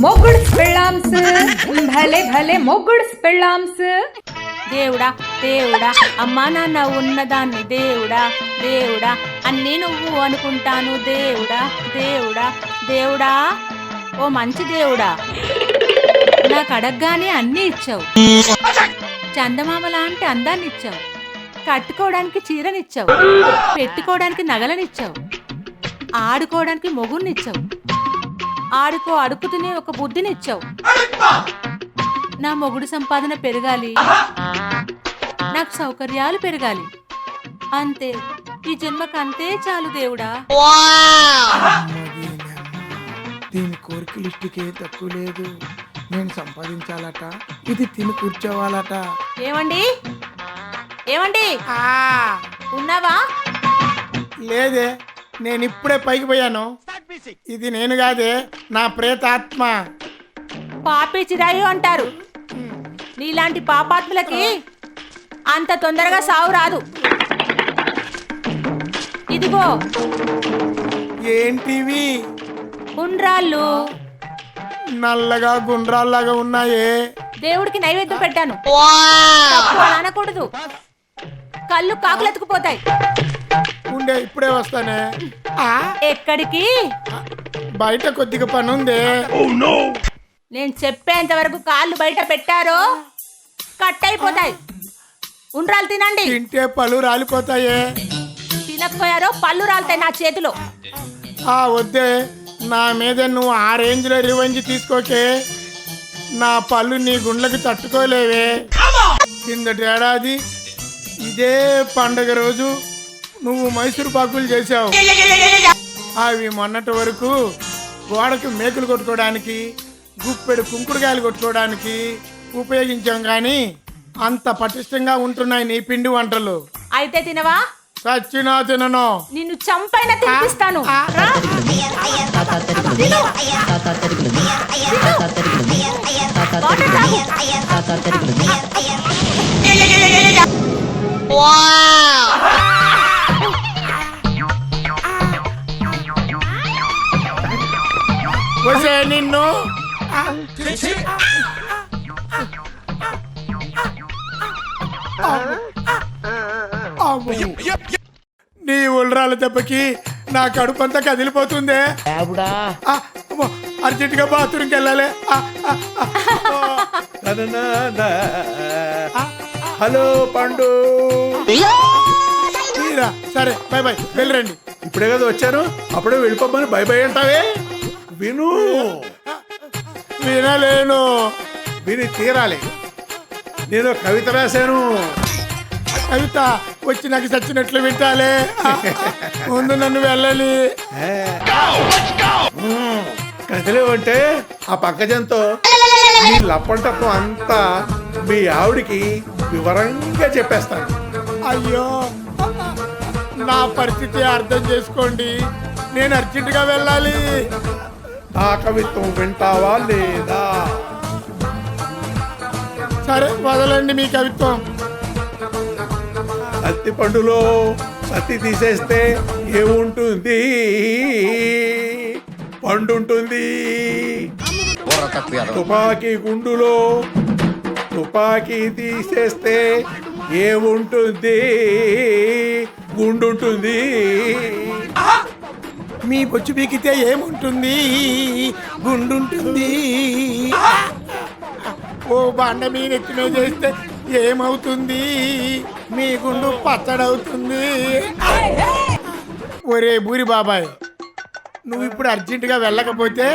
మొగుడ్స్ పెళ్ళాంస్ భలే భలే మొగుడ్స్ పెళ్ళాంస్. దేవుడా దేవుడా అమ్మా నాన్న ఉన్నదాన్ని దేవుడా దేవుడా అన్నీ నువ్వు అనుకుంటాను దేవుడా దేవుడా దేవుడా ఓ మంచి దేవుడా, నాకు అడగగానే అన్నీ ఇచ్చావు. చందమామ లాంటి అందాన్ని ఇచ్చావు, కట్టుకోవడానికి చీరనిచ్చావు, పెట్టుకోవడానికి నగలనిచ్చావు, ఆడుకోవడానికి మొగుడినిచ్చావు, ఆడుకో అడుకుతునే ఒక బుద్ధినిచ్చావు. నా మొగుడు సంపాదన పెరగాలి, నాకు సౌకర్యాలు పెరగాలి, అంతే. ఈ జన్మకు అంతే చాలు దేవుడా. దీని కోరిక లిస్టుకే తక్కువ లేదు. నేను సంపాదించాలట, ఇది తిని కూర్చోవాలట. ఏమండి ఏమండి ఉన్నావా? లేదే, నేను ఇప్పుడే పైకి పోయాను. ఇది నేను కాదే, నా ప్రేతాత్మ. పాపి చిరాయు అంటారు. నీలాంటి పాపాత్ములకి అంత తొందరగా సావు రాదు. ఇదిగో ఏంటివి? ఉండ్రాళ్ళు నల్లగా గుండ్రాల్లాగా ఉన్నాయే. దేవుడికి నైవేద్యం పెట్టాను. తప్పు అలా అనకూడదు, కళ్ళు కాకులెత్తుకుపోతాయి. ఉండే, ఇప్పుడే వస్తానే. ఎక్కడికి? బయట కొద్దిగా పని ఉంది. నేను చెప్పేంత వరకు కాళ్ళు బయట పెట్టారో కట్ అయిపోతాయి. ఉండ్రాలు తినండి. తింటే పళ్ళు రాలిపోతాయే. తినకపోయారో పళ్ళు రాలుతాయి నా చేతిలో. వద్దే, నా మీద నువ్వు ఆ రేంజ్లో రివెంజ్ తీసుకోకే. నా పళ్ళు నీ గుండ్లకి తట్టుకోలేవే. కిందటి ఏడాది ఇదే పండగ రోజు నువ్వు మైసూరు పాకులు చేసావు. అవి మొన్నటి వరకు గోడకు మేకులు కొట్టుకోవడానికి, గుప్పెడు కుంకుడుకాయలు కొట్టుకోవడానికి ఉపయోగించాం, కానీ అంత పటిష్టంగా ఉంటున్నాయి నీ పిండి వంటలు. అయితే తినవా? సచ్చినా తినను. నిన్ను చంపైనా తినిపిస్తాను. వచ్చే నిన్ను. నీ ఉల్రాల దెబ్బకి నా కడుపు అంతా కదిలిపోతుందే. అర్జెంట్ గా బాత్రూమ్కి వెళ్ళాలి. హలో పండు. సరే, బై బై, వెళ్ళరండి. ఇప్పుడే కదా వచ్చాను, అప్పుడే వెళ్ళిపోమని బై బై అంటావే. విను. వినలేను. విని తీరాలి. నేను కవిత రాశాను. కవిత వచ్చి నాకు చచ్చినట్లు వింటాలే. ముందు నన్ను వెళ్ళాలి. కదిలేవంటే ఆ పంకజంతో నీ లప్పంటప్పం అంతా మీ ఆవిడికి వివరంగా చెప్పేస్తాను. అయ్యో, నా పరిస్థితి అర్థం చేసుకోండి. నేను అర్జెంటుగా వెళ్ళాలి. నా కవిత్వం వింటావా లేదా? సరే, వదలండి మీ కవిత్వం. అత్తి పండులో సత్తి తీసేస్తే ఏముంటుంది? పండుంటుంది. తుపాకీ గుండులో తుపాకీ తీసేస్తే ఏముంటుంది? గుండుంటుంది. మీ బొచ్చు బీకితే ఏముంటుంది? గుండుంటుంది. ఓ బండ మీ నెత్తి మీద చేస్తే ఏమవుతుంది? మీ గుండు పచ్చడవుతుంది. ఒరే బూరి బాబాయ్, నువ్వు ఇప్పుడు అర్జెంటుగా వెళ్ళకపోతే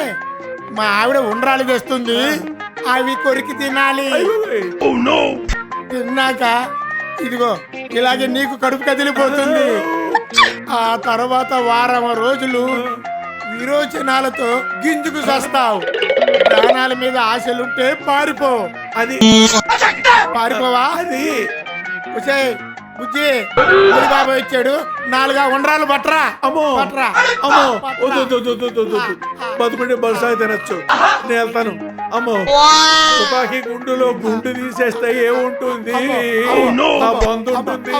మా ఆవిడ ఉండ్రాలు తెస్తుంది. అవి కొరికి తినాలి. తిన్నాక ఇదిగో ఇలాగే నీకు కడుపు కదిలిపోతుంది. ఆ తర్వాత వారం రోజులు విరోచనాలతో గింజుకు చస్తావు. ప్రాణాల మీద ఆశలుంటే పారిపో. అది పారిపోవా? అది బుజ్జి, బాబాయ్ వచ్చాడు, 4 ఉండ్రాలు పట్టరా. అమ్మో పట్టరా. అమ్మో, బతుకుంటే బలుసాయి తినచ్చు. నేను వెళ్తాను. అమ్మో, తుపాకీ గుండులో గుండు తీసేస్తే ఏముంటుంది? నా బంధు ఉంటుంది.